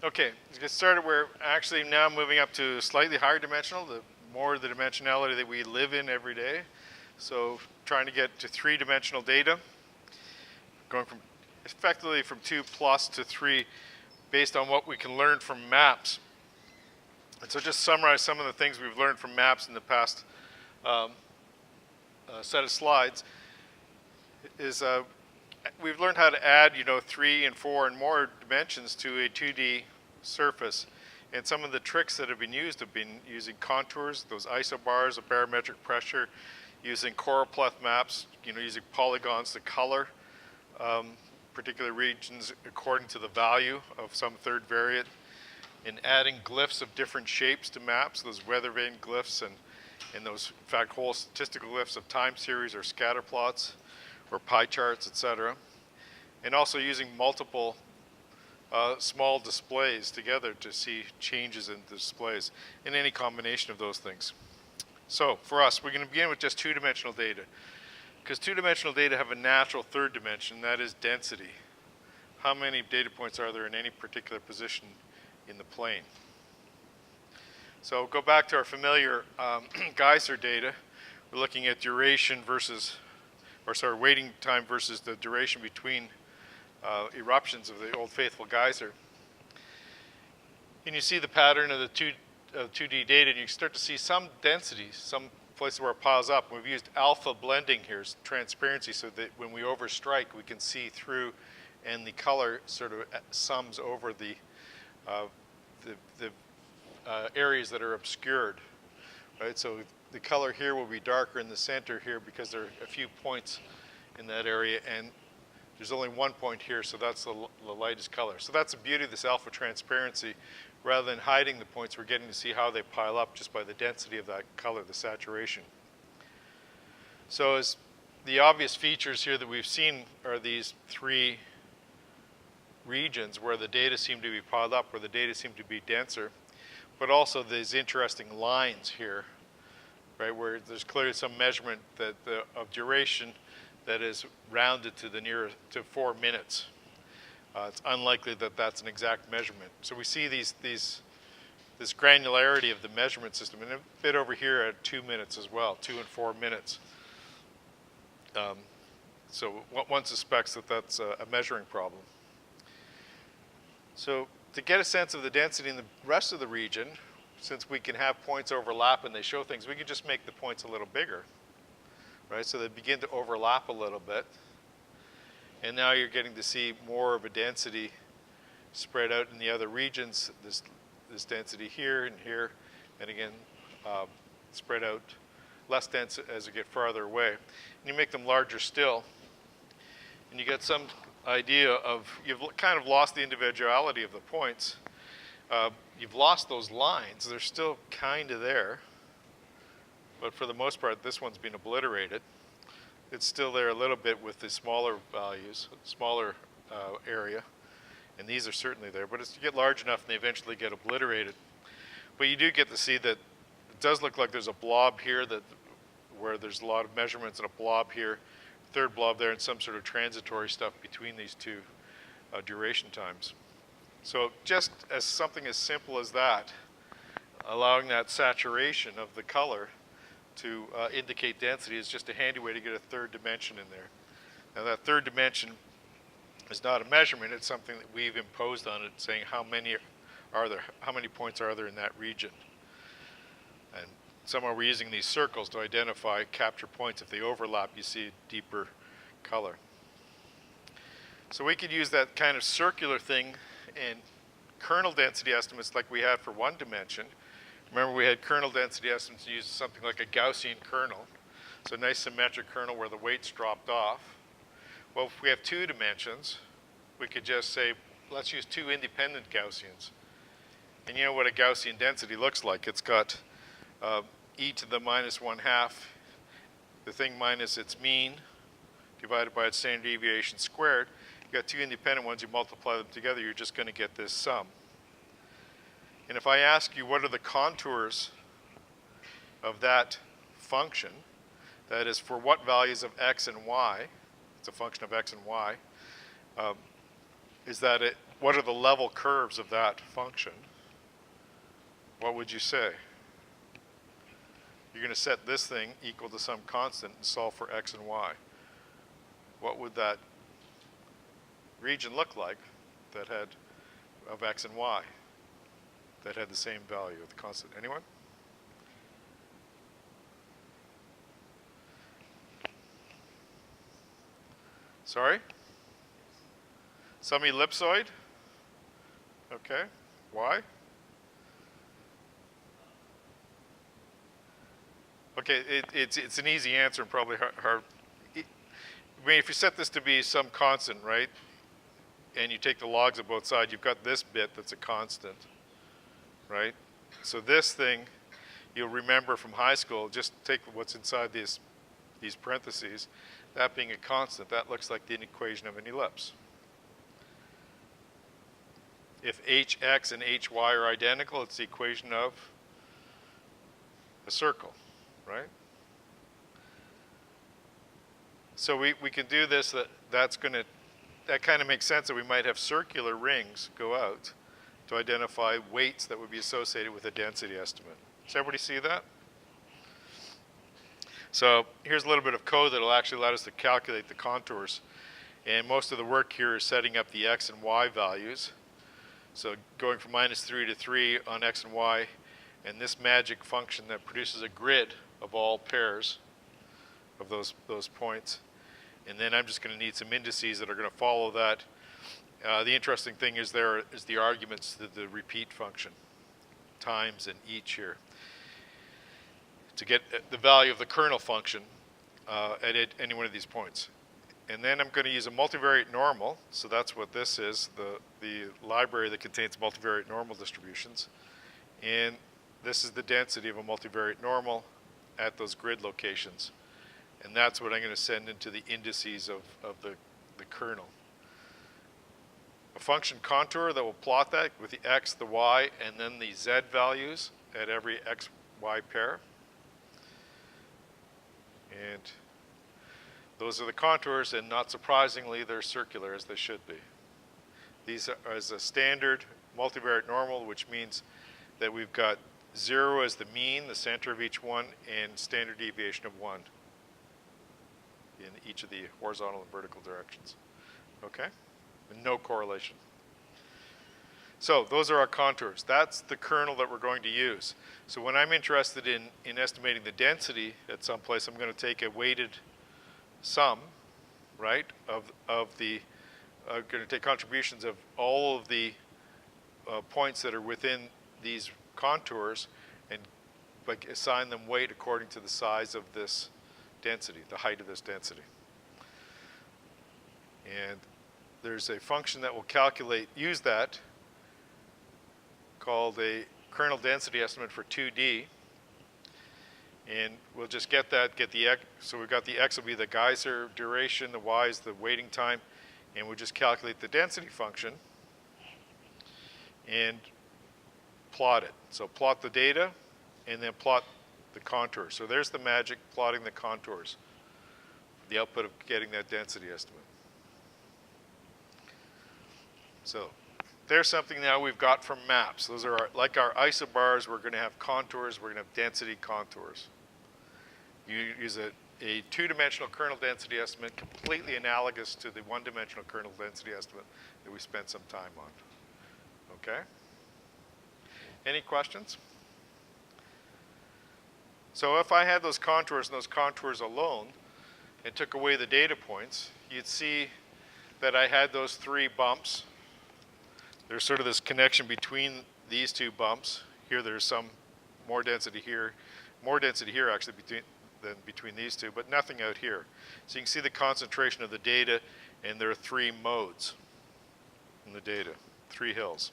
Okay, let's get started. We're actually now moving up to slightly higher dimensional, the more the dimensionality that we live in every day. So trying to get to three-dimensional data, going from effectively from 2 plus to 3 based on what we can learn from maps. And so just summarize some of the things we've learned from maps in the past set of slides is we've learned how to add, 3 and 4 and more dimensions to a 2D surface. And some of the tricks that have been using contours, those isobars, a barometric pressure, using choropleth maps, using polygons to color particular regions according to the value of some third variate, and adding glyphs of different shapes to maps, those weather vane glyphs and those, in fact, whole statistical glyphs of time series or scatterplots or pie charts, etc. And also using multiple small displays together to see changes in the displays in any combination of those things. So for us, we're going to begin with just two-dimensional data, because two-dimensional data have a natural third dimension, that is density. How many data points are there in any particular position in the plane? So go back to our familiar geyser data. We're looking at duration versus, waiting time versus the duration between eruptions of the Old Faithful geyser. And you see the pattern of the 2D data, and you start to see some densities, some places where it piles up. We've used alpha blending here, transparency, so that when we overstrike, we can see through, and the color sort of sums over the areas that are obscured, right? So the color here will be darker in the center here because there are a few points in that area, and there's only one point here, so that's the lightest color. So that's the beauty of this alpha transparency. Rather than hiding the points, we're getting to see how they pile up just by the density of that color, the saturation. So as the obvious features here that we've seen are these three regions where the data seem to be piled up, where the data seem to be denser, but also these interesting lines here, right, where there's clearly some measurement that of duration that is rounded to the nearest to 4 minutes. It's unlikely that that's an exact measurement. So we see this granularity of the measurement system, and a bit over here at 2 minutes as well, 2 and 4 minutes. So one suspects that that's a measuring problem. So to get a sense of the density in the rest of the region, since we can have points overlap and they show things, we can just make the points a little bigger, right? So they begin to overlap a little bit. And now you're getting to see more of a density spread out in the other regions, this density here and here, and again, spread out less dense as you get farther away. And you make them larger still, and you get some idea of, you've kind of lost the individuality of the points. You've lost those lines. They're still kind of there, but for the most part, this one's been obliterated. It's still there a little bit with the smaller values, smaller area, and these are certainly there, but it's to get large enough and they eventually get obliterated. But you do get to see that it does look like there's a blob here where there's a lot of measurements and a blob here, third blob there, and some sort of transitory stuff between these two duration times. So just as something as simple as that, allowing that saturation of the color to indicate density is just a handy way to get a third dimension in there. Now that third dimension is not a measurement, it's something that we've imposed on it, saying how many points are there in that region. And somewhere we're using these circles to identify capture points. If they overlap, you see a deeper color. So we could use that kind of circular thing in kernel density estimates like we had for one dimension. Remember, we had kernel density estimates used something like a Gaussian kernel. So a nice symmetric kernel where the weights dropped off. Well, if we have two dimensions, we could just say, let's use two independent Gaussians. And you know what a Gaussian density looks like. It's got e to the minus 1/2, the thing minus its mean, divided by its standard deviation squared. You've got two independent ones, you multiply them together, you're just going to get this sum. And if I ask you what are the contours of that function, that is for what values of x and y, it's a function of x and y, is that what are the level curves of that function, what would you say? You're going to set this thing equal to some constant and solve for x and y. What would that region look like that had of x and y that had the same value of the constant? Anyone? Sorry? Some ellipsoid? Okay. Why? Okay, it's an easy answer and probably hard. I mean, if you set this to be some constant, right, and you take the logs of both sides, you've got this bit that's a constant, right? So this thing, you'll remember from high school, just take what's inside these parentheses, that being a constant, that looks like the equation of an ellipse. If hx and hy are identical, it's the equation of a circle, right? So we can do this, that kind of makes sense that we might have circular rings go out to identify weights that would be associated with a density estimate. Does everybody see that? So here's a little bit of code that will actually let us to calculate the contours. And most of the work here is setting up the x and y values. So going from -3 to 3 on x and y, and this magic function that produces a grid of all pairs of those points. And then I'm just going to need some indices that are going to follow that. The interesting thing is there is the arguments to the repeat function, times and each here, to get the value of the kernel function at any one of these points. And then I'm going to use a multivariate normal, so that's what this is, the library that contains multivariate normal distributions. And this is the density of a multivariate normal at those grid locations. And that's what I'm going to send into the indices of the kernel. A function contour that will plot that with the x, the y, and then the z values at every x, y pair. And those are the contours, and not surprisingly, they're circular, as they should be. These are as a standard multivariate normal, which means that we've got 0 as the mean, the center of each one, and standard deviation of 1 in each of the horizontal and vertical directions. Okay? And no correlation. So those are our contours. That's the kernel that we're going to use. So when I'm interested in estimating the density at some place, I'm going to take a weighted sum, right, of the, going to take contributions of all of the points that are within these contours and assign them weight according to the size of this density, the height of this density. And there's a function that will use that, called a kernel density estimate for 2D. And we'll just get the x, so we've got the x will be the geyser duration, the y is the waiting time, and we'll just calculate the density function and plot it. So plot the data and then plot the contours. So there's the magic, plotting the contours, the output of getting that density estimate. So there's something now we've got from maps. Those are like our isobars, we're going to have contours, we're going to have density contours. You use a two-dimensional kernel density estimate, completely analogous to the one-dimensional kernel density estimate that we spent some time on. Okay? Any questions? So if I had those contours and those contours alone and took away the data points, you'd see that I had those 3 bumps. There's sort of this connection between these 2 bumps. Here there's some more density here actually than between these 2, but nothing out here. So you can see the concentration of the data, and there are 3 modes in the data, 3 hills.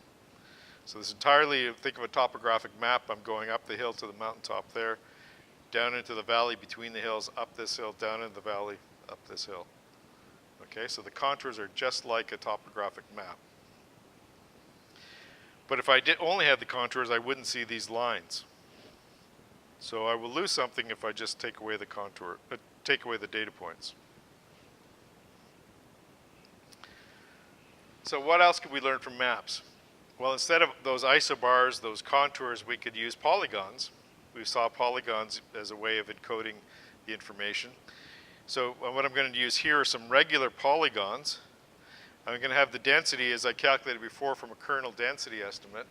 So this entirely, think of a topographic map. I'm going up the hill to the mountaintop there, down into the valley between the hills, up this hill, down into the valley, up this hill. Okay, so the contours are just like a topographic map. But if I only had the contours, I wouldn't see these lines. So I will lose something if I just take away the contour, take away the data points. So what else could we learn from maps? Well, instead of those isobars, those contours, we could use polygons. We saw polygons as a way of encoding the information. So what I'm going to use here are some regular polygons. I'm going to have the density, as I calculated before, from a kernel density estimate.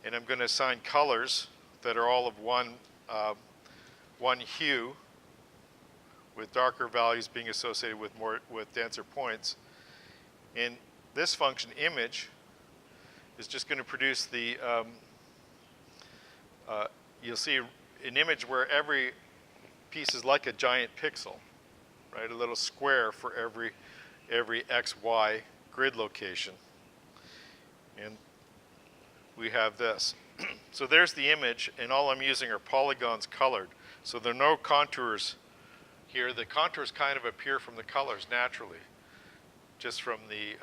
And I'm going to assign colors that are all of one hue, with darker values being associated with denser points. And this function, image, is just going to produce the, you'll see an image where every piece is like a giant pixel, right? A little square for every x, y grid location. And we have this. So there's the image, and all I'm using are polygons colored. So there are no contours here. The contours kind of appear from the colors naturally, just from the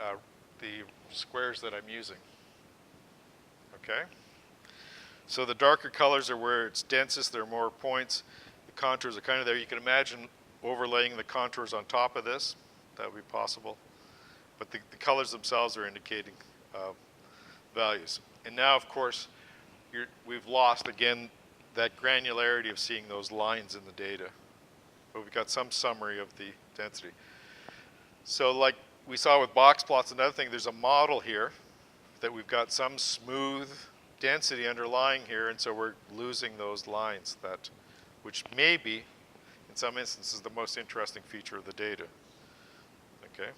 squares that I'm using. Okay? So the darker colors are where it's densest, there are more points. The contours are kind of there. You can imagine overlaying the contours on top of this. That would be possible. But the colors themselves are indicating values. And now, of course, we've lost, again, that granularity of seeing those lines in the data. But we've got some summary of the density. So like we saw with box plots, another thing, there's a model here that we've got some smooth density underlying here, and so we're losing those lines, which may be, in some instances, the most interesting feature of the data. Okay,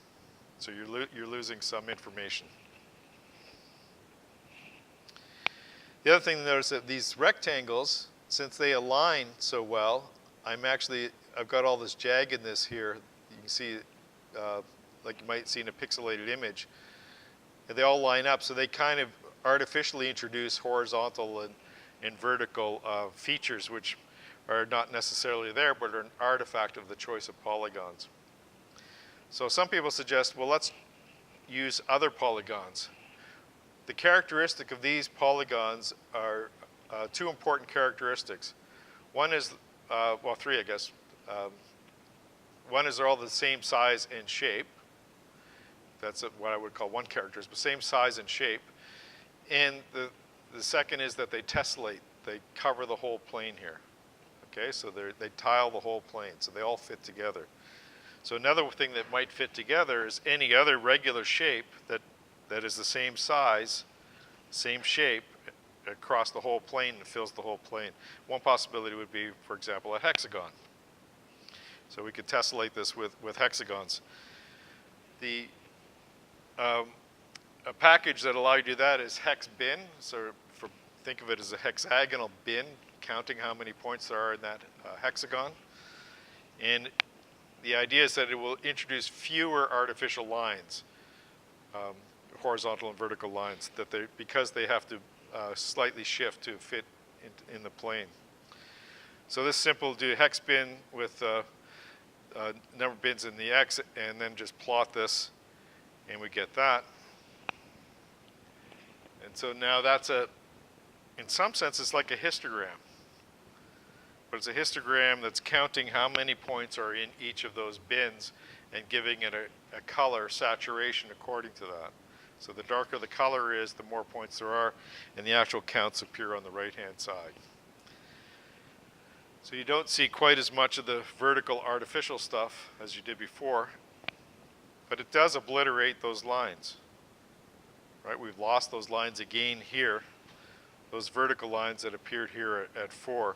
so you're losing some information. The other thing to notice that these rectangles, since they align so well, I've got all this jaggedness here. You can see, like you might see in a pixelated image, and they all line up, so they kind of artificially introduce horizontal and vertical features which are not necessarily there, but are an artifact of the choice of polygons. So some people suggest, well, let's use other polygons. The characteristic of these polygons are two important characteristics. One is, well, three, I guess. One is they're all the same size and shape. That's what I would call one characteristic, but same size and shape. And the second is that they tessellate. They cover the whole plane here. Okay, so they tile the whole plane, so they all fit together. So another thing that might fit together is any other regular shape that is the same size, same shape across the whole plane and fills the whole plane. One possibility would be, for example, a hexagon. So we could tessellate this with hexagons. A package that allows you to do that is hexbin. So think of it as a hexagonal bin, counting how many points there are in that hexagon. And the idea is that it will introduce fewer artificial lines, horizontal and vertical lines, because they have to slightly shift to fit in the plane. So this simple, do hex bin with number of bins in the X, and then just plot this, and we get that. And so now that's in some sense, it's like a histogram. But it's a histogram that's counting how many points are in each of those bins and giving it a color saturation according to that. So the darker the color is, the more points there are, and the actual counts appear on the right-hand side. So you don't see quite as much of the vertical artificial stuff as you did before, but it does obliterate those lines. Right? We've lost those lines again here. Those vertical lines that appeared here at 4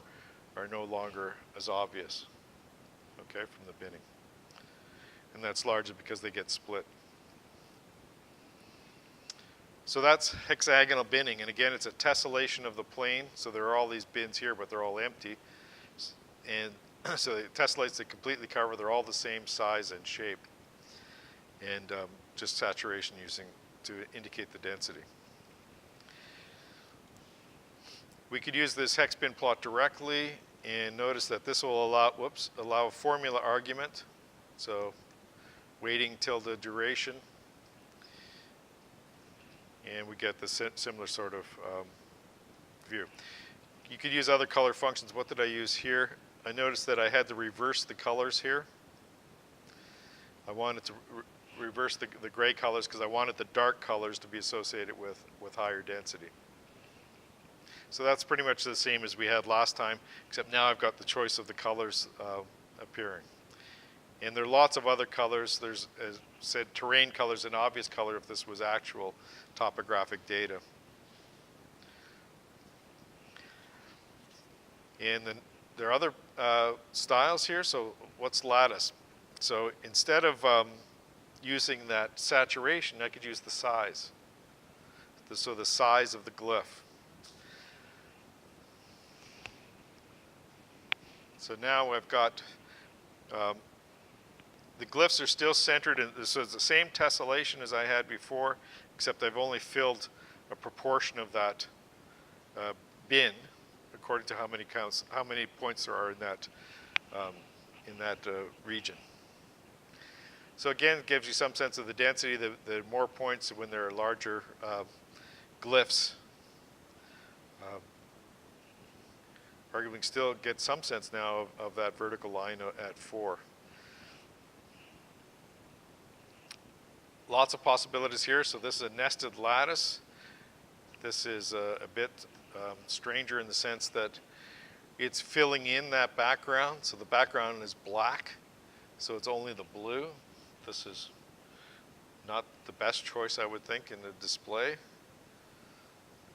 are no longer as obvious, okay, from the binning. And that's largely because they get split. So that's hexagonal binning, and again, it's a tessellation of the plane, so there are all these bins here, but they're all empty. And so it tessellates to completely cover, they're all the same size and shape, and just saturation using to indicate the density. We could use this hex bin plot directly, and notice that this will allow a formula argument. So waiting till the duration, and we get the similar sort of view. You could use other color functions. What did I use here? I noticed that I had to reverse the colors here. I wanted to reverse the gray colors because I wanted the dark colors to be associated with higher density. So that's pretty much the same as we had last time, except now I've got the choice of the colors appearing. And there are lots of other colors. There's, as said, terrain colors, an obvious color if this was actual topographic data. And then there are other styles here. So what's lattice? So instead of using that saturation, I could use the size. So the size of the glyph. So now I've got, the glyphs are still centered in, so it's the same tessellation as I had before, except I've only filled a proportion of that bin according to how many points there are in that region. So again, it gives you some sense of the density. The more points when there are larger glyphs. Arguably, we can still get some sense now of that vertical line at 4. Lots of possibilities here. So this is a nested lattice. This is a bit stranger in the sense that it's filling in that background. So the background is black, so it's only the blue. This is not the best choice, I would think, in the display,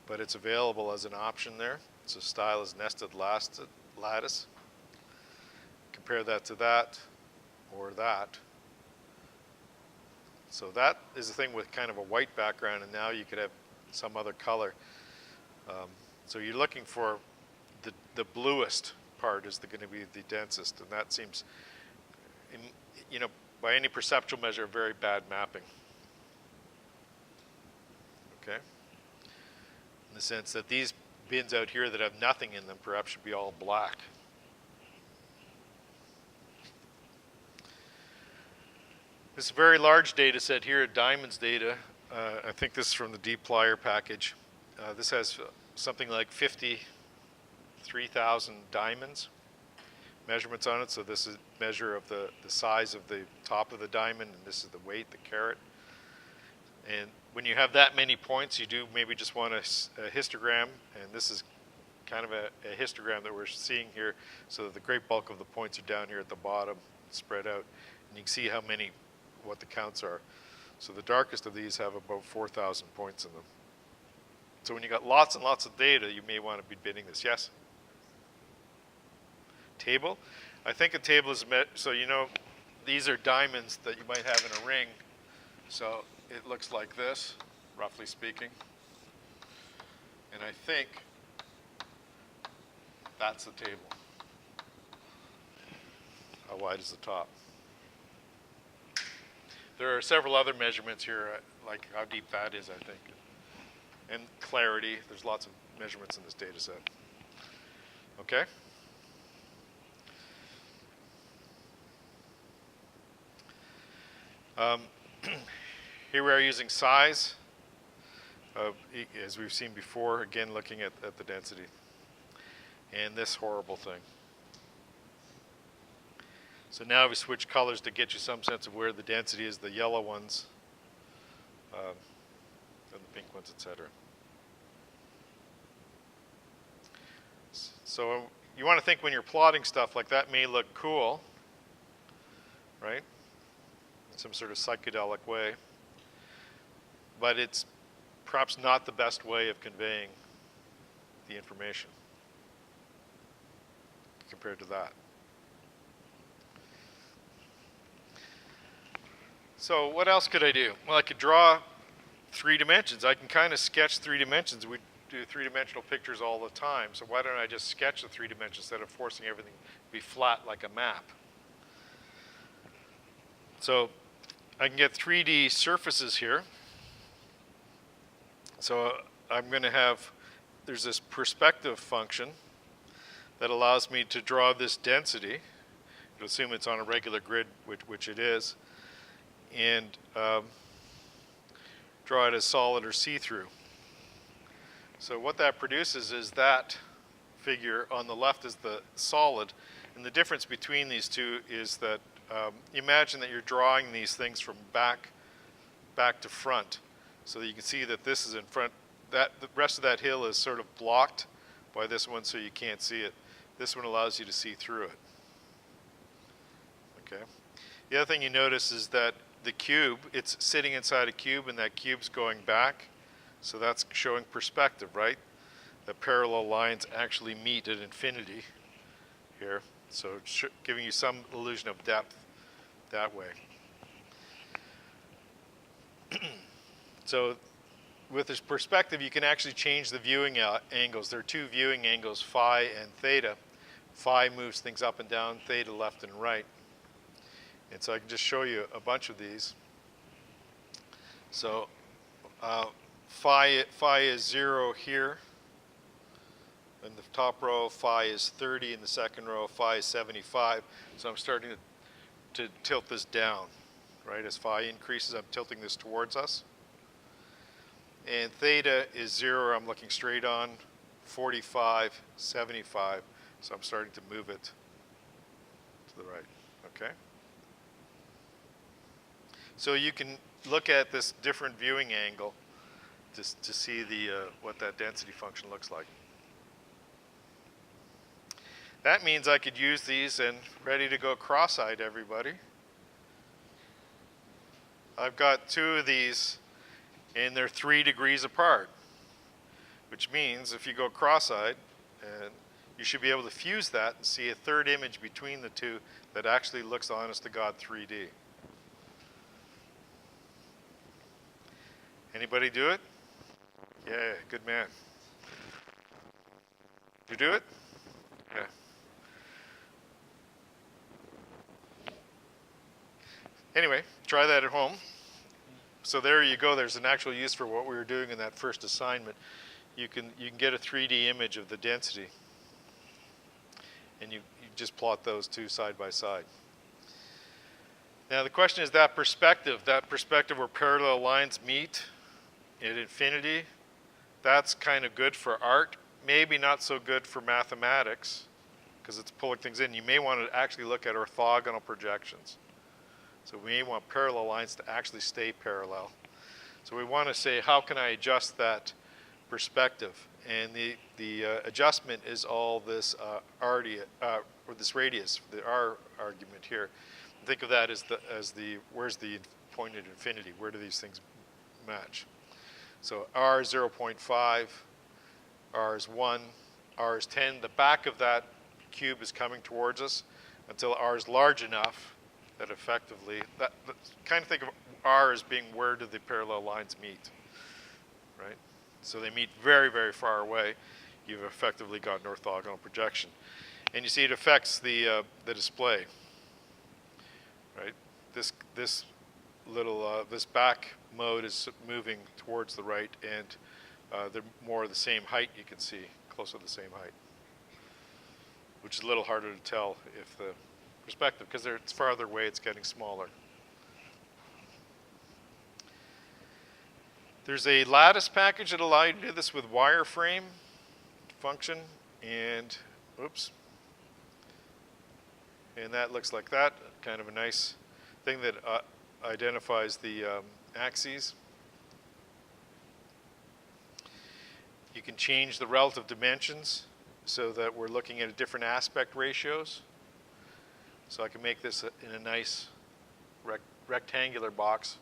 but it's available as an option there. So style is nested lattice. Compare that to that or that. So that is the thing with kind of a white background, and now you could have some other color. So you're looking for the bluest part is going to be the densest, and that seems, by any perceptual measure, very bad mapping. Okay? In the sense that these bins out here that have nothing in them perhaps should be all black. This very large data set here, diamonds data, I think this is from the dplyr package. This has something like 53,000 diamonds measurements on it. So this is a measure of the size of the top of the diamond, and this is the weight, the carat. And when you have that many points, you do maybe just want a histogram, and this is kind of a histogram that we're seeing here, so that the great bulk of the points are down here at the bottom, spread out, and you can see what the counts are. So the darkest of these have about 4,000 points in them. So when you got lots and lots of data, you may want to be bidding this. Yes? Table? I think a table is, so these are diamonds that you might have in a ring. So it looks like this, roughly speaking. And I think that's the table. How wide is the top? There are several other measurements here, like how deep that is, I think. And clarity, there's lots of measurements in this data set. Okay? Here we are using size, as we've seen before, again looking at the density. And this horrible thing. So now we switch colors to get you some sense of where the density is, the yellow ones, and the pink ones, etc. So you want to think when you're plotting stuff like that may look cool, right? In some sort of psychedelic way. But it's perhaps not the best way of conveying the information compared to that. So what else could I do? Well, I could draw 3 dimensions. I can kind of sketch 3 dimensions. We do 3-dimensional pictures all the time. So why don't I just sketch the 3 dimensions instead of forcing everything to be flat like a map? So I can get 3D surfaces here. So I'm going to have, there's this perspective function that allows me to draw this density. You'll assume it's on a regular grid, which it is, and draw it as solid or see-through. So what that produces is that figure on the left is the solid, and the difference between these two is that imagine that you're drawing these things from back back to front, so that you can see that this is in front. The rest of that hill is sort of blocked by this one, so you can't see it. This one allows you to see through it. Okay. The other thing you notice is that the cube, it's sitting inside a cube, and that cube's going back, so that's showing perspective, right? The parallel lines actually meet at infinity here, so giving you some illusion of depth that way. So with this perspective, you can actually change the viewing angles. There are two viewing angles, phi and theta. Phi moves things up and down, theta left and right. And so I can just show you a bunch of these. So phi is 0 here. In the top row, phi is 30. In the second row, phi is 75. So I'm starting to tilt this down, right? As phi increases, I'm tilting this towards us. And theta is 0, I'm looking straight on, 45, 75. So I'm starting to move it to the right, okay? So you can look at this different viewing angle to see what that density function looks like. That means I could use these and ready to go cross-eyed, everybody. I've got two of these, and they're 3 degrees apart, which means if you go cross-eyed, and you should be able to fuse that and see a third image between the two that actually looks honest to God 3D. Anybody do it? Yeah, good man. You do it? Yeah. Anyway, try that at home. So there you go. There's an actual use for what we were doing in that first assignment. You can get a 3D image of the density, and you just plot those two side by side. Now the question is that perspective where parallel lines meet at infinity, that's kind of good for art. Maybe not so good for mathematics, because it's pulling things in. You may want to actually look at orthogonal projections. So we may want parallel lines to actually stay parallel. So we want to say, how can I adjust that perspective? And the adjustment is all this or this radius, the R argument here. Think of that as where's the point at infinity? Where do these things match? So R is 0.5, R is 1, R is 10. The back of that cube is coming towards us until R is large enough that effectively, kind of think of R as being where do the parallel lines meet, right? So they meet very, very far away. You've effectively got an orthogonal projection. And you see it affects the display, right? This back mode is moving towards the right, and they're more of the same height, you can see, close to the same height, which is a little harder to tell if the perspective, because it's farther away, it's getting smaller. There's a lattice package that allows you to do this with wireframe function, and oops. And that looks like that, kind of a nice thing that identifies the axes. You can change the relative dimensions so that we're looking at different aspect ratios. So I can make this in a nice rectangular box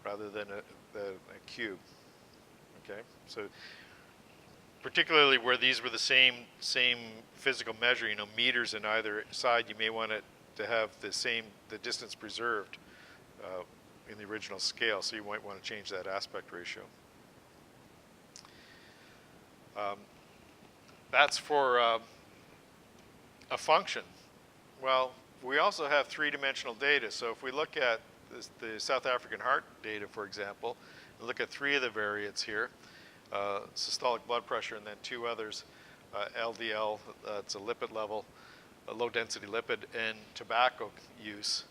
rather than a cube. Okay, so particularly where these were the same physical measure, meters in either side, you may want it to have the distance preserved in the original scale, so you might want to change that aspect ratio. That's for a function. Well, we also have three-dimensional data. So if we look at the South African heart data, for example, and look at 3 of the variates here, systolic blood pressure, and then 2 others, LDL, it's a lipid level, a low-density lipid, and tobacco use.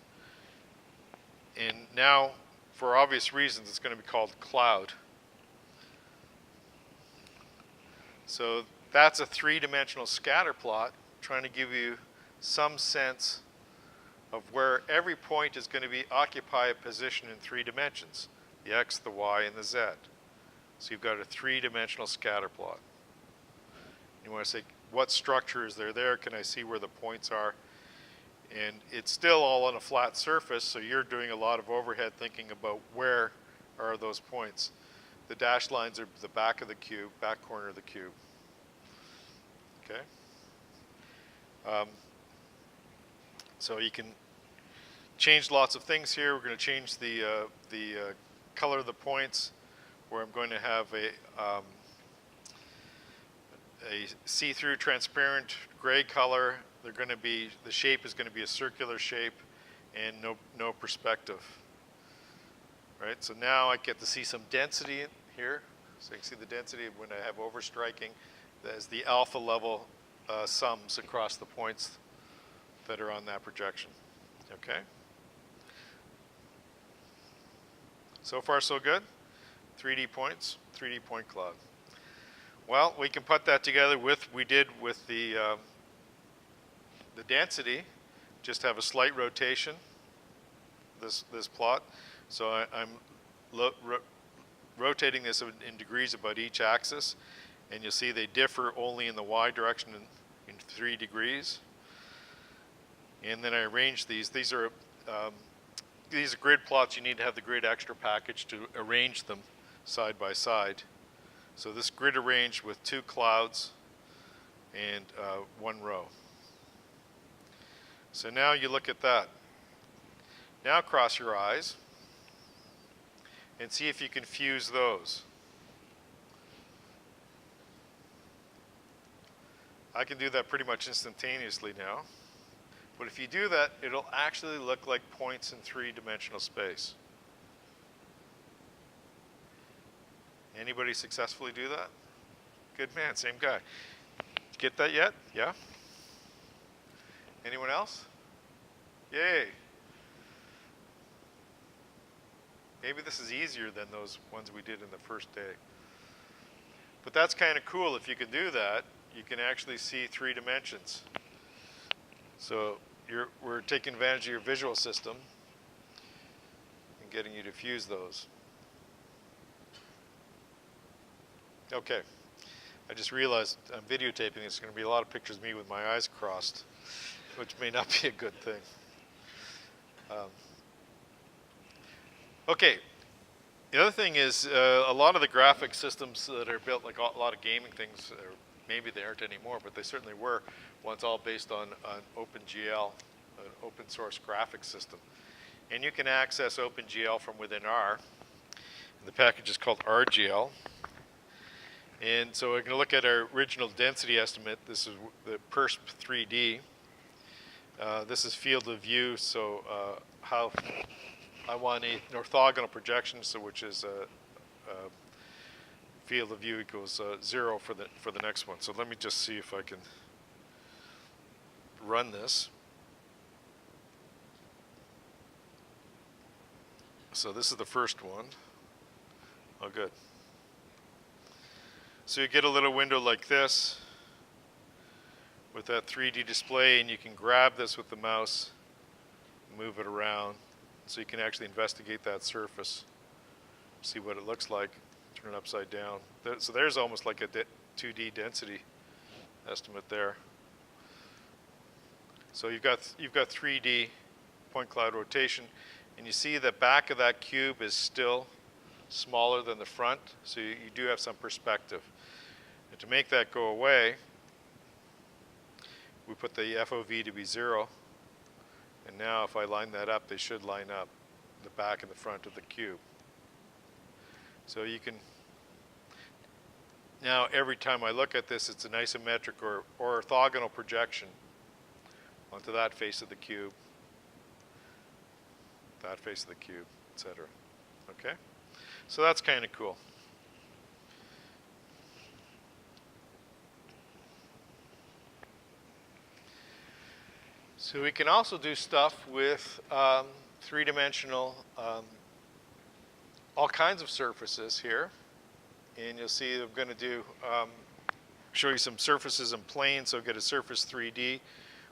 And now, for obvious reasons, it's going to be called cloud. So that's a 3-dimensional scatter plot, trying to give you some sense of where every point is going to occupy a position in 3 dimensions. the x, the y, and the z. So you've got a three-dimensional scatter plot. You want to say, what structure is there? Can I see where the points are? And it's still all on a flat surface, so you're doing a lot of overhead thinking about where are those points. The dashed lines are the back of the cube, back corner of the cube. Okay? So you can change lots of things here. We're going to change the color of the points, where I'm going to have a see-through transparent gray color. They're going to be, the shape is going to be a circular shape and no perspective. Right? So now I get to see some density in here. So you can see the density when I have overstriking as the alpha level sums across the points that are on that projection. Okay? So far so good. 3D points, 3D point cloud. Well, we can put that together with, we did with the density, just have a slight rotation, this plot. So I'm rotating this in degrees about each axis, and you'll see they differ only in the y direction in 3 degrees. And then I arrange these. These are grid plots. You need to have the grid extra package to arrange them side by side. So this grid arranged with 2 clouds and 1 row. So now you look at that. Now cross your eyes and see if you can fuse those. I can do that pretty much instantaneously now. But if you do that, it'll actually look like points in 3-dimensional space. Anybody successfully do that? Good man, same guy. Get that yet? Yeah? Anyone else? Yay. Maybe this is easier than those ones we did in the first day. But that's kind of cool. If you can do that, you can actually see 3 dimensions. So we're taking advantage of your visual system and getting you to fuse those. Okay, I just realized I'm videotaping. It's going to be a lot of pictures of me with my eyes crossed, which may not be a good thing. Okay, the other thing is a lot of the graphic systems that are built, like a lot of gaming things, maybe they aren't anymore, but they certainly were once all based on openGL, an open source graphics system. And you can access openGL from within R. And the package is called RGL. And so we're going to look at our original density estimate. This is the PERSP 3D. This is field of view, so how I want an orthogonal projection, so which is field of view equals 0 for the next one. So let me just see if I can run this. So this is the first one. Oh, good. So you get a little window like this with that 3D display, and you can grab this with the mouse, move it around, so you can actually investigate that surface, see what it looks like, turn it upside down. So there's almost like a 2D density estimate there. So you've got 3D point cloud rotation, and you see the back of that cube is still smaller than the front, so you do have some perspective. And to make that go away, we put the FOV to be 0, and now if I line that up, they should line up, the back and the front of the cube. So you can, now every time I look at this, it's an isometric or orthogonal projection onto that face of the cube, that face of the cube, etc. Okay? So that's kind of cool. So we can also do stuff with 3-dimensional, all kinds of surfaces here. And you'll see I'm going to do, show you some surfaces and planes. So get a surface 3D,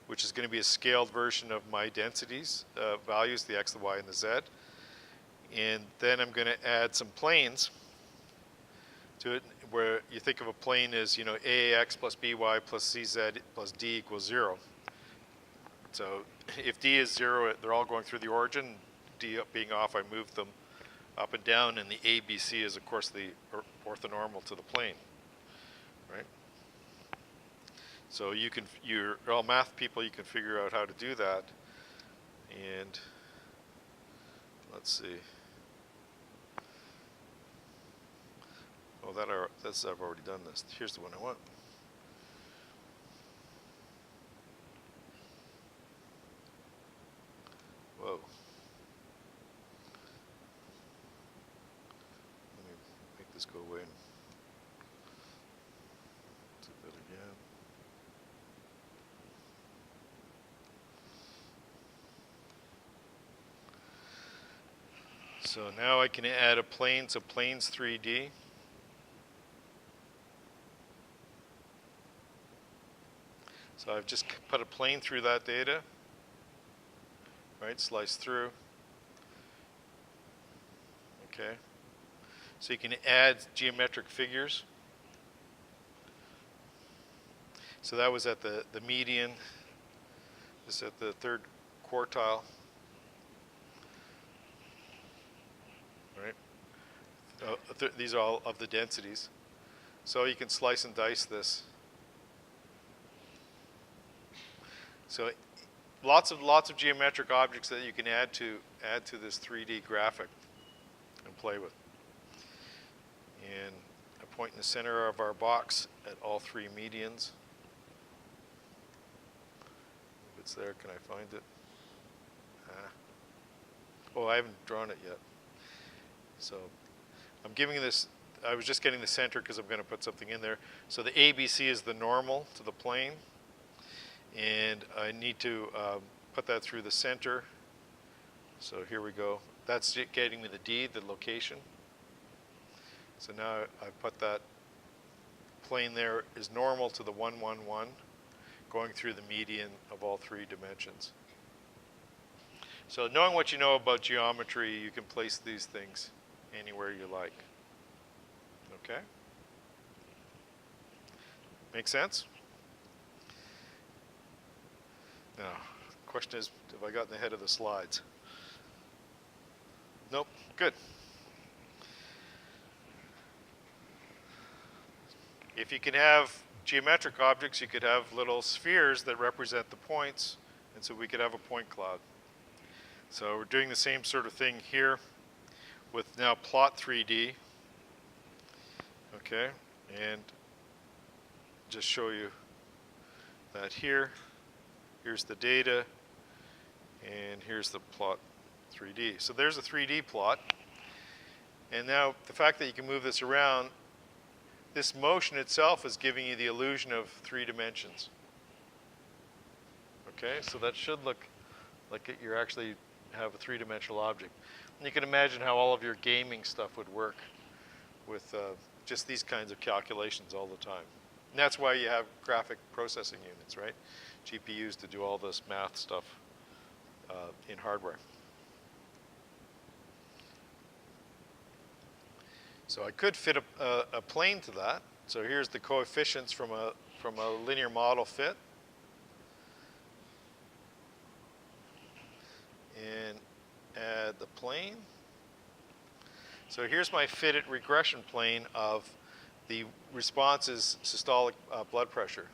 which is going to be a scaled version of my densities values, the x, the y, and the z. And then I'm going to add some planes to it, where you think of a plane as, AX plus BY plus CZ plus D equals 0. So if D is 0, they're all going through the origin. D being off, I move them up and down, and the ABC is, of course, the orthonormal to the plane, right? So you're all math people, you can figure out how to do that. And let's see. Oh, I've already done this. Here's the one I want. Whoa. Let me make this go away and do that again. So now I can add a plane, so planes 3D. So I've just put a plane through that data, right, slice through. Okay. So you can add geometric figures. So that was at the median, this at the third quartile. Right? These are all of the densities. So you can slice and dice this. So lots of geometric objects that you can add to this 3D graphic and play with. And a point in the center of our box at all three medians. If it's there, can I find it? Oh, I haven't drawn it yet. So I'm giving this, I was just getting the center because I'm going to put something in there. So the ABC is the normal to the plane. And I need to put that through the center. So here we go. That's getting me the D, the location. So now I've put that plane there is normal to the 1, 1, 1, going through the median of all three dimensions. So knowing what you know about geometry, you can place these things anywhere you like. Okay? Make sense? Now, the question is, have I gotten ahead of the slides? Nope, good. If you can have geometric objects, you could have little spheres that represent the points, and so we could have a point cloud. So we're doing the same sort of thing here with now plot 3D. Okay, and just show you that here. Here's the data, and here's the plot 3D. So there's a 3D plot. And now the fact that you can move this around, this motion itself is giving you the illusion of 3 dimensions. Okay, so that should look like you actually have a 3-dimensional object. And you can imagine how all of your gaming stuff would work with just these kinds of calculations all the time. And that's why you have graphic processing units, right? GPUs to do all this math stuff in hardware. So I could fit a plane to that. So here's the coefficients from a linear model fit. And add the plane. So here's my fitted regression plane of the response's systolic blood pressure.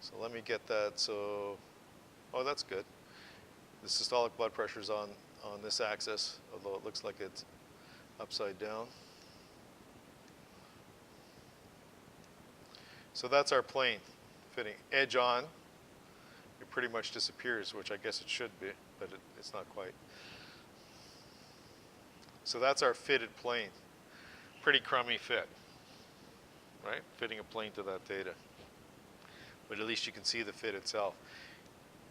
So let me get that. So, oh, that's good. The systolic blood pressure is on this axis, although it looks like it's upside down. So that's our plane fitting. Edge on, it pretty much disappears, which I guess it should be, but it's not quite. So that's our fitted plane. Pretty crummy fit, right? Fitting a plane to that data. But at least you can see the fit itself.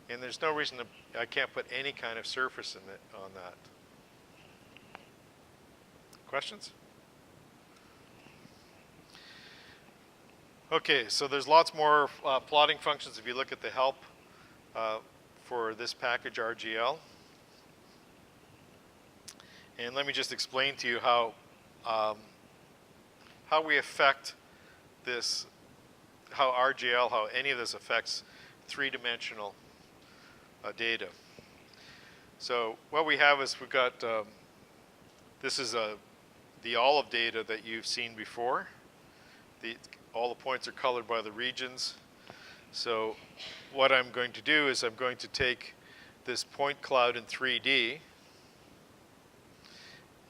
And there's no reason I can't put any kind of surface in it on that. Questions? Okay, so there's lots more plotting functions if you look at the help for this package RGL. And let me just explain to you how we affect this, how RGL, how any of this affects three-dimensional data. So what we have is we've got, this is the olive data that you've seen before. All the points are colored by the regions. So what I'm going to do is I'm going to take this point cloud in 3D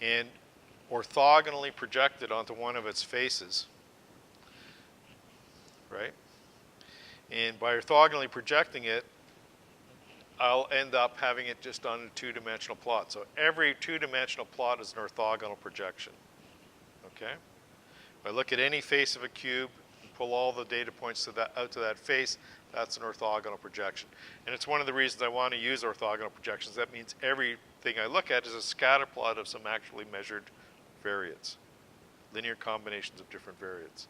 and orthogonally project it onto one of its faces, right? And by orthogonally projecting it, I'll end up having it just on a two-dimensional plot. So every two-dimensional plot is an orthogonal projection, okay? If I look at any face of a cube, and pull all the data points out to that face, that's an orthogonal projection. And it's one of the reasons I want to use orthogonal projections. That means everything I look at is a scatter plot of some actually measured variates, linear combinations of different variates.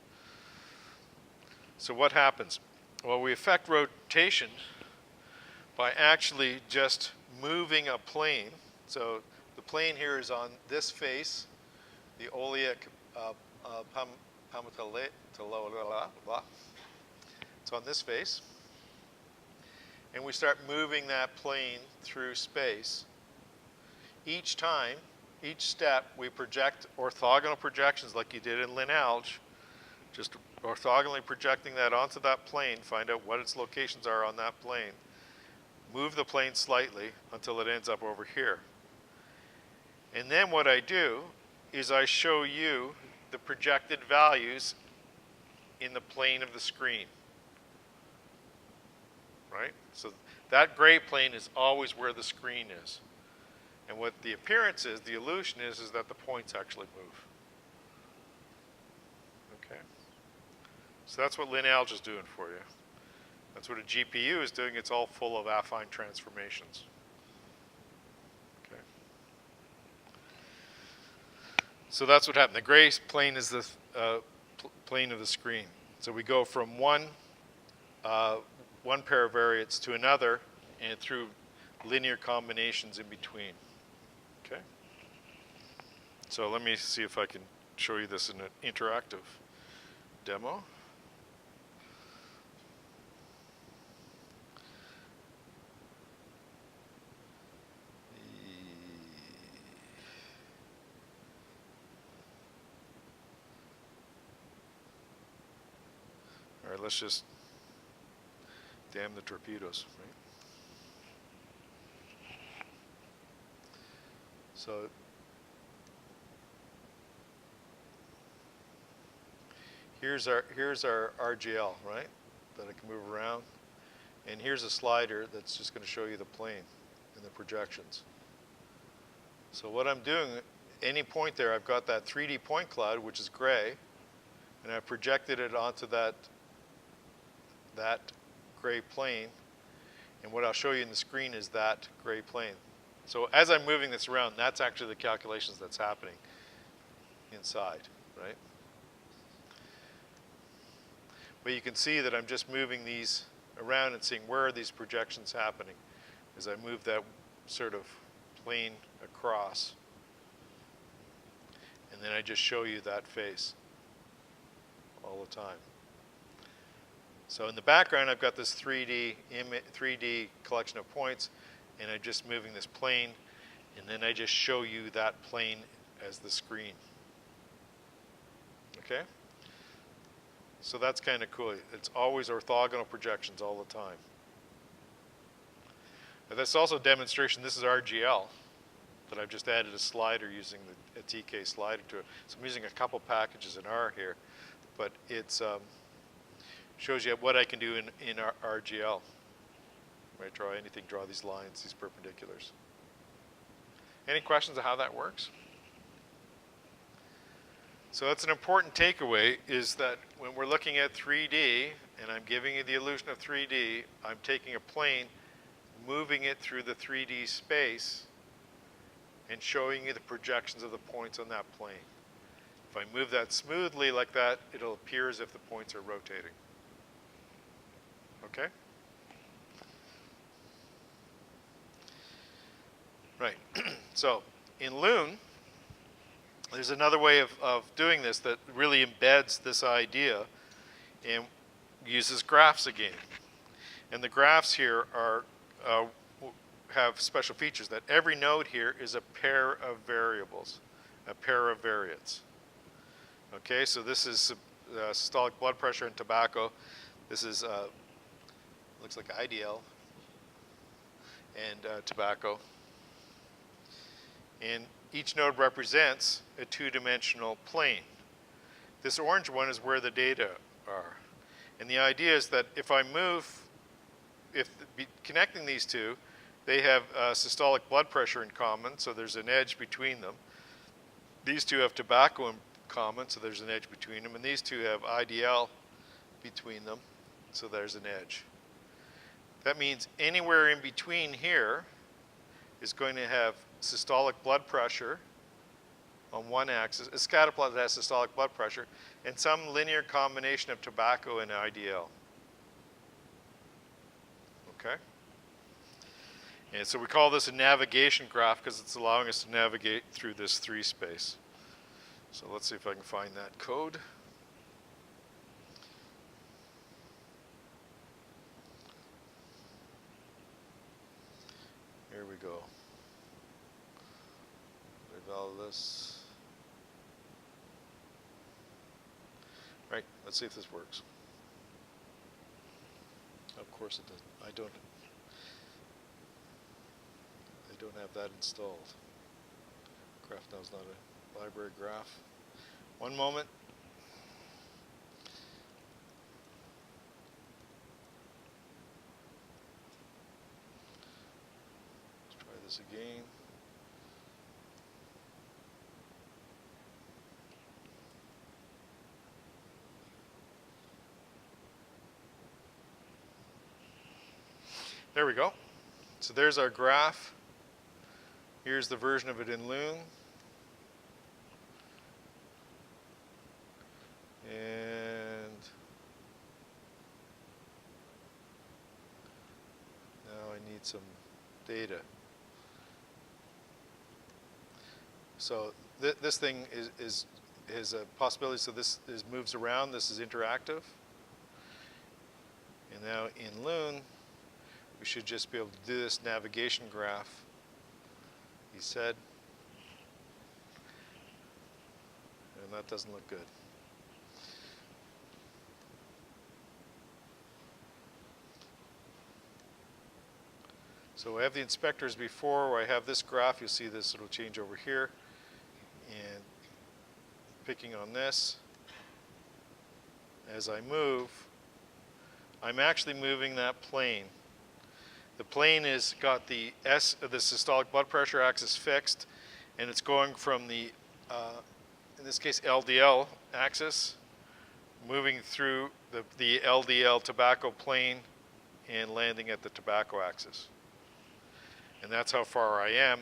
So what happens? Well, we affect rotation by actually just moving a plane. So the plane here is on this face, the oleic it's on this face. And we start moving that plane through space. Each time, each step, we project orthogonal projections like you did in LinAlg, just orthogonally projecting that onto that plane, find out what its locations are on that plane, move the plane slightly until it ends up over here. And then what I do is I show you the projected values in the plane of the screen, right? So that gray plane is always where the screen is. And what the appearance is, the illusion is that the points actually move. Okay? So that's what LinAlg is doing for you. That's what a GPU is doing. It's all full of affine transformations. Okay? So that's what happened. The gray plane is the plane of the screen. So we go from one pair of variates to another, and through linear combinations in between. Okay? So let me see if I can show you this in an interactive demo. All right, let's just damn the torpedoes, right? So here's our RGL, right? That I can move around. And here's a slider that's just going to show you the plane and the projections. So what I'm doing, any point there, I've got that 3D point cloud, which is gray, and I've projected it onto that gray plane. And what I'll show you in the screen is that gray plane. So as I'm moving this around, that's actually the calculations that's happening inside, right? But you can see that I'm just moving these around and seeing where are these projections happening as I move that sort of plane across. And then I just show you that face all the time. So in the background, I've got this 3D collection of points, and I'm just moving this plane, and then I just show you that plane as the screen. Okay? So that's kind of cool. It's always orthogonal projections all the time. But that's also a demonstration. This is RGL, but I've just added a slider using a TK slider to it. So I'm using a couple packages in R here, but it's shows you what I can do in RGL. Right, draw anything, draw these lines, these perpendiculars. Any questions of how that works? So that's an important takeaway, is that when we're looking at 3D, and I'm giving you the illusion of 3D, I'm taking a plane, moving it through the 3D space, and showing you the projections of the points on that plane. If I move that smoothly like that, it'll appear as if the points are rotating. Okay? Right. So in Loon, there's another way of doing this that really embeds this idea and uses graphs again. And the graphs here are have special features that every node here is a pair of variables, a pair of variates. Okay, so this is systolic blood pressure and tobacco. This is looks like IDL and tobacco. And each node represents a two-dimensional plane. This orange one is where the data are. And the idea is that if I move, connecting these two, they have systolic blood pressure in common, so there's an edge between them. These two have tobacco in common, so there's an edge between them. And these two have IDL between them, so there's an edge. That means anywhere in between here is going to have systolic blood pressure on one axis, a scatterplot that has systolic blood pressure, and some linear combination of tobacco and IDL. Okay? And so we call this a navigation graph because it's allowing us to navigate through this 3 space. So let's see if I can find that code. Here we go. All this. Right, let's see if this works. Of course it doesn't. I don't have that installed. Graph now is not a library graph. One moment. Let's try this again. There we go. So there's our graph. Here's the version of it in Loon. And now I need some data. So this thing is a possibility. So this moves around. This is interactive. And now in Loon, we should just be able to do this navigation graph, he said. And that doesn't look good. So I have the inspectors before where I have this graph. You'll see this, it'll change over here. And picking on this, as I move, I'm actually moving that plane. The plane has got the systolic blood pressure axis fixed, and it's going from the, in this case, LDL axis, moving through the LDL tobacco plane and landing at the tobacco axis. And that's how far I am.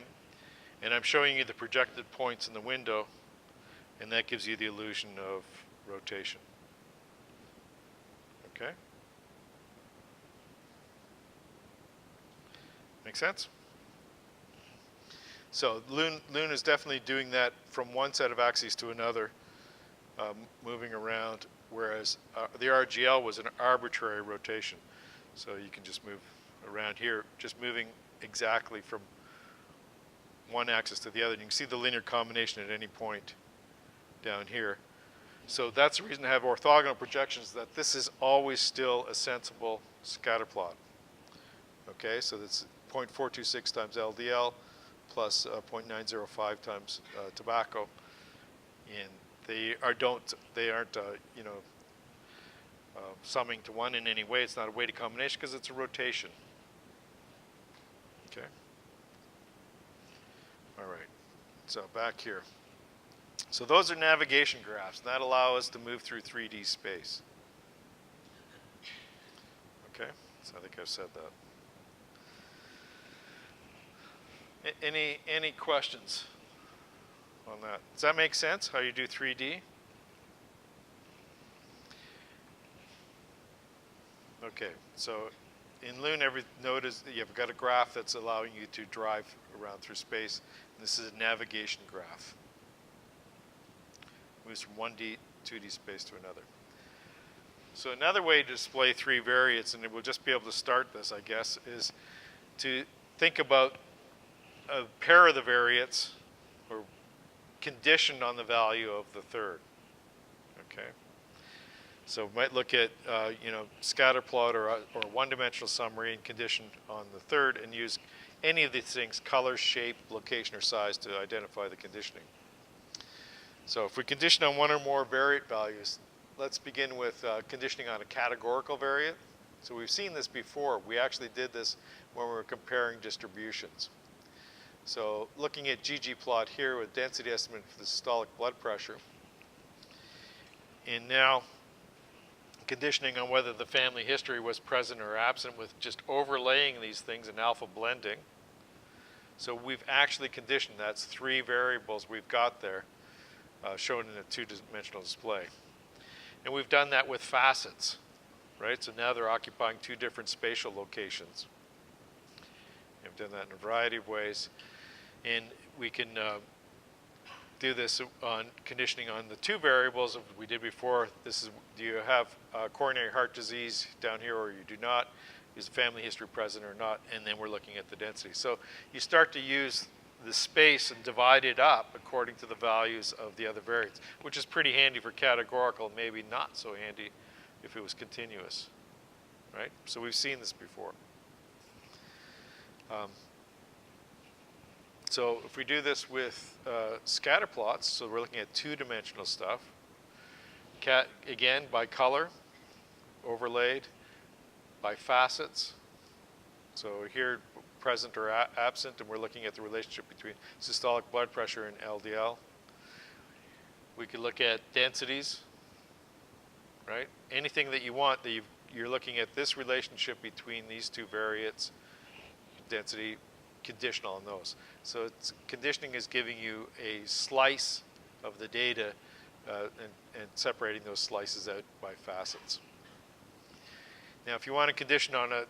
And I'm showing you the projected points in the window, and that gives you the illusion of rotation. Okay? Make sense? So Loon is definitely doing that from one set of axes to another, moving around, whereas the RGL was an arbitrary rotation. So you can just move around here, just moving exactly from one axis to the other. And you can see the linear combination at any point down here. So that's the reason to have orthogonal projections, that this is always still a sensible scatter plot. Okay, so that's 0.426 times LDL plus 0.905 times tobacco, and they aren't summing to one in any way. It's not a weighted combination because it's a rotation. Okay. All right. So back here. So those are navigation graphs, and that allow us to move through 3D space. Okay. So I think I've said that. Any questions on that? Does that make sense, how you do 3D? Okay, so in Loon, every node is, you've got a graph that's allowing you to drive around through space. And this is a navigation graph. Moves from 1D, 2D space to another. So another way to display three variates, and we'll just be able to start this, I guess, is to think about a pair of the variates, or conditioned on the value of the third. Okay. So we might look at scatterplot or one-dimensional summary and condition on the third, and use any of these things: color, shape, location, or size, to identify the conditioning. So if we condition on one or more variate values, let's begin with conditioning on a categorical variate. So we've seen this before. We actually did this when we were comparing distributions. So looking at ggplot here with density estimate for the systolic blood pressure, and now conditioning on whether the family history was present or absent, with just overlaying these things in alpha blending. So we've actually conditioned, that's three variables we've got there, shown in a two-dimensional display. And we've done that with facets, right? So now they're occupying two different spatial locations. We've done that in a variety of ways. And we can do this on conditioning on the two variables that we did before. This is, do you have coronary heart disease down here or you do not? Is the family history present or not? And then we're looking at the density. So you start to use the space and divide it up according to the values of the other variates, which is pretty handy for categorical, maybe not so handy if it was continuous, right? So we've seen this before. So if we do this with scatterplots, so we're looking at two-dimensional stuff, again by color, overlaid, by facets. So here, present or absent, and we're looking at the relationship between systolic blood pressure and LDL. We could look at densities, right? Anything that you want, that you're looking at this relationship between these two variates, density, conditional on those. So conditioning is giving you a slice of the data and separating those slices out by facets. Now, if you want to condition on a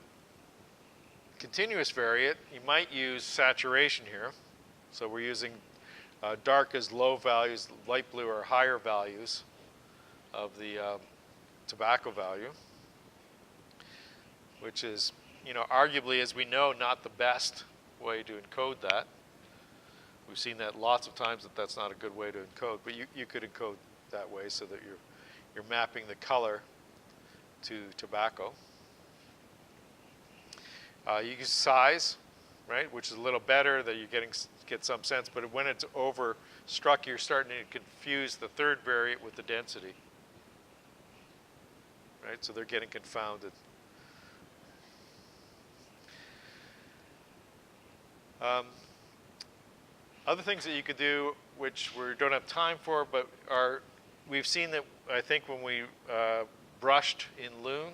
continuous variate, you might use saturation here. So we're using dark as low values, light blue are higher values of the tobacco value, which is, arguably, as we know, not the best way to encode that. We've seen that lots of times that that's not a good way to encode, but you could encode that way so that you're mapping the color to tobacco. You use size, right, which is a little better, that you get some sense, but when it's overstruck, you're starting to confuse the third variate with the density, right? So they're getting confounded. Other things that you could do, which we don't have time for, but we've seen that, I think, when we brushed in Loon,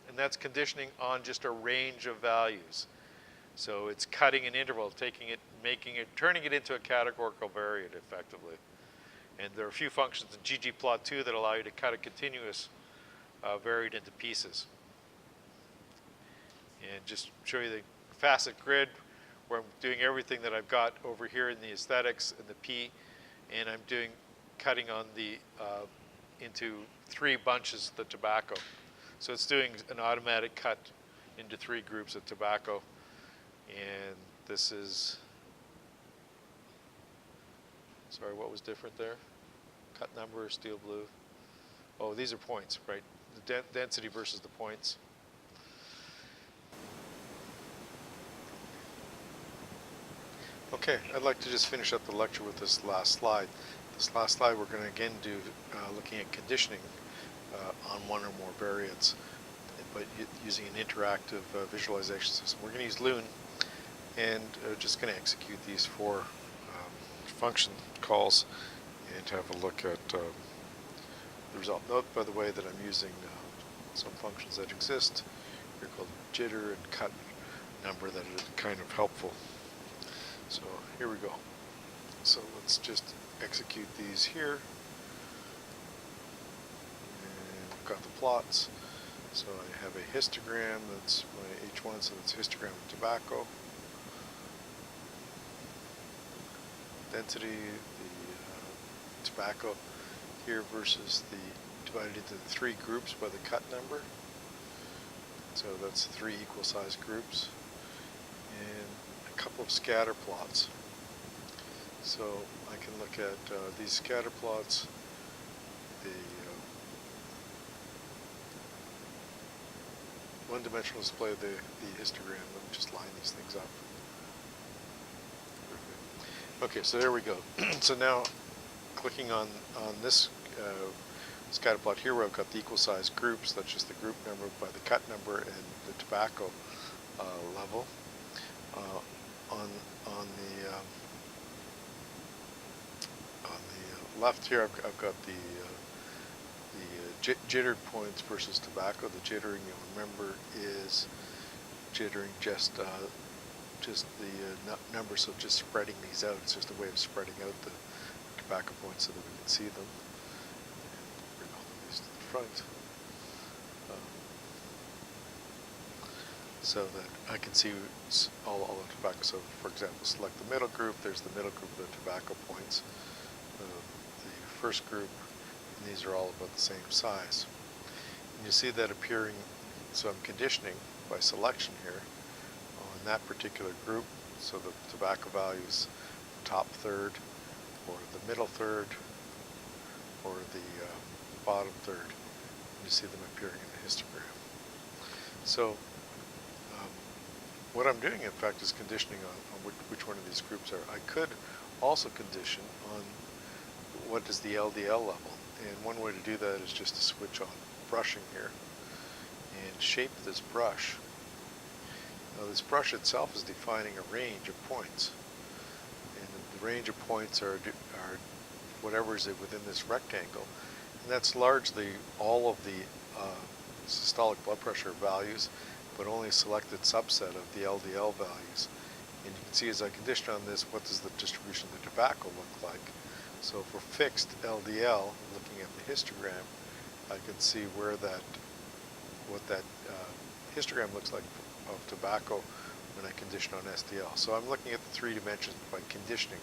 and that's conditioning on just a range of values. So it's cutting an interval, turning it into a categorical variate effectively. And there are a few functions in ggplot2 that allow you to cut a continuous variate into pieces. And just show you the facet grid, where I'm doing everything that I've got over here in the aesthetics and the P, and I'm cutting on the into three bunches of the tobacco. So it's doing an automatic cut into three groups of tobacco. And this is, sorry, what was different there? Cut number, steel blue. Oh, these are points, right? The density versus the points. Okay, I'd like to just finish up the lecture with this last slide. This last slide we're going to again do looking at conditioning on one or more variates, but using an interactive visualization system. We're going to use Loon, and just going to execute these four function calls and have a look at the result. Note, by the way, that I'm using some functions that exist here called jitter and cut number that are kind of helpful. So here we go. So let's just execute these here. And we've got the plots. So I have a histogram, that's my H1, so it's histogram of tobacco. Density, the tobacco here versus the divided into the three groups by the cut number. So that's three equal sized groups. And a couple of scatter plots. So I can look at these scatter plots, the one-dimensional display of the histogram. Let me just line these things up. Okay, so there we go. So now, clicking on this scatter plot here, where I've got the equal size groups, that's just the group number by the cut number and the tobacco level. On the left here, I've got the jittered points versus tobacco. The jittering, you'll remember, is jittering just the number, so just spreading these out. It's just a way of spreading out the tobacco points so that we can see them. And bring all of these to the front, so that I can see all the tobacco. So, for example, select the middle group. There's the middle group of the tobacco points. The first group, and these are all about the same size. And you see that appearing, so I'm conditioning by selection here on that particular group, so the tobacco values, the top third, or the middle third, or the bottom third. And you see them appearing in the histogram. So what I'm doing, in fact, is conditioning on which one of these groups are. I could also condition on what is the LDL level. And one way to do that is just to switch on brushing here and shape this brush. Now, this brush itself is defining a range of points. And the range of points are whatever is within this rectangle. And that's largely all of the systolic blood pressure values, but only a selected subset of the LDL values. And you can see as I condition on this, what does the distribution of the tobacco look like? So for fixed LDL, looking at the histogram, I can see what that histogram looks like of tobacco when I condition on SDL. So I'm looking at the three dimensions by conditioning.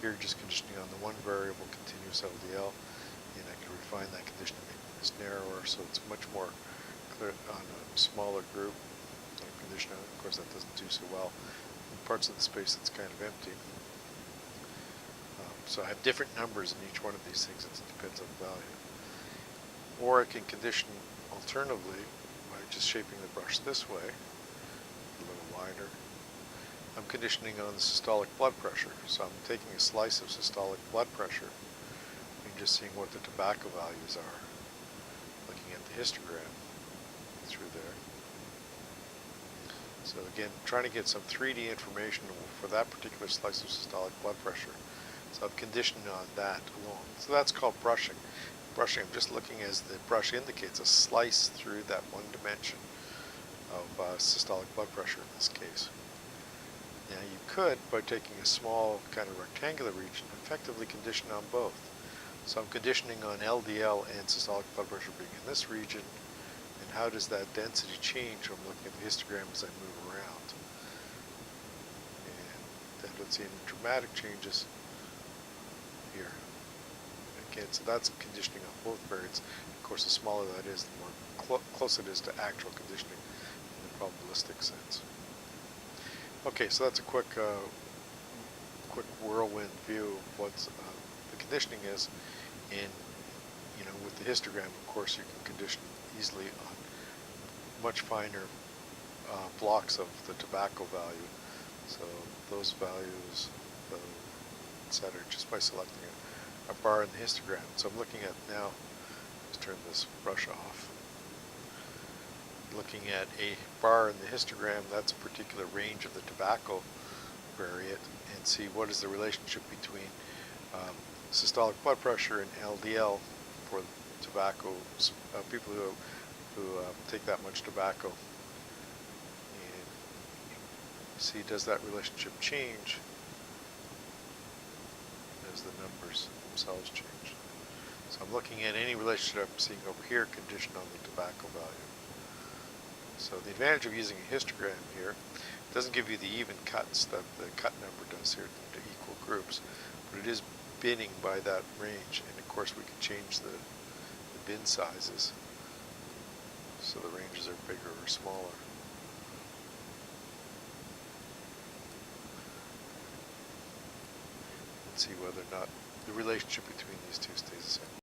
Here, just conditioning on the one variable continuous LDL, and I can refine that conditioning, making this narrower, so it's much more clear on a smaller group. I condition on it. Of course, that doesn't do so well in parts of the space that's kind of empty. So I have different numbers in each one of these things. It depends on the value. Or I can condition alternatively by just shaping the brush this way, a little wider. I'm conditioning on the systolic blood pressure. So I'm taking a slice of systolic blood pressure and just seeing what the tobacco values are, looking at the histogram through there. So again, trying to get some 3D information for that particular slice of systolic blood pressure. So I'm conditioning on that alone. So that's called brushing. Brushing, I'm just looking, as the brush indicates, a slice through that one dimension of systolic blood pressure in this case. Now you could, by taking a small kind of rectangular region, effectively condition on both. So I'm conditioning on LDL and systolic blood pressure being in this region, and how does that density change when I'm looking at the histogram as I move around. And then let's see any dramatic changes here. Again, so that's conditioning on both variates. Of course, the smaller that is, the more close it is to actual conditioning in the probabilistic sense. Okay, so that's a quick whirlwind view of what the conditioning is. And with the histogram, of course, you can condition easily on much finer blocks of the tobacco value. So those values, etc., just by selecting a bar in the histogram. So I'm looking at now, let's turn this brush off. Looking at a bar in the histogram, that's a particular range of the tobacco variate, and see what is the relationship between systolic blood pressure and LDL for tobacco, people who take that much tobacco. And see, does that relationship change as the numbers themselves change? So I'm looking at any relationship I'm seeing over here conditioned on the tobacco value. So the advantage of using a histogram here, it doesn't give you the even cuts that the cut number does here into equal groups, but it is binning by that range, and of course we can change the bin sizes so the ranges are bigger or smaller. And see whether or not the relationship between these two stays the same.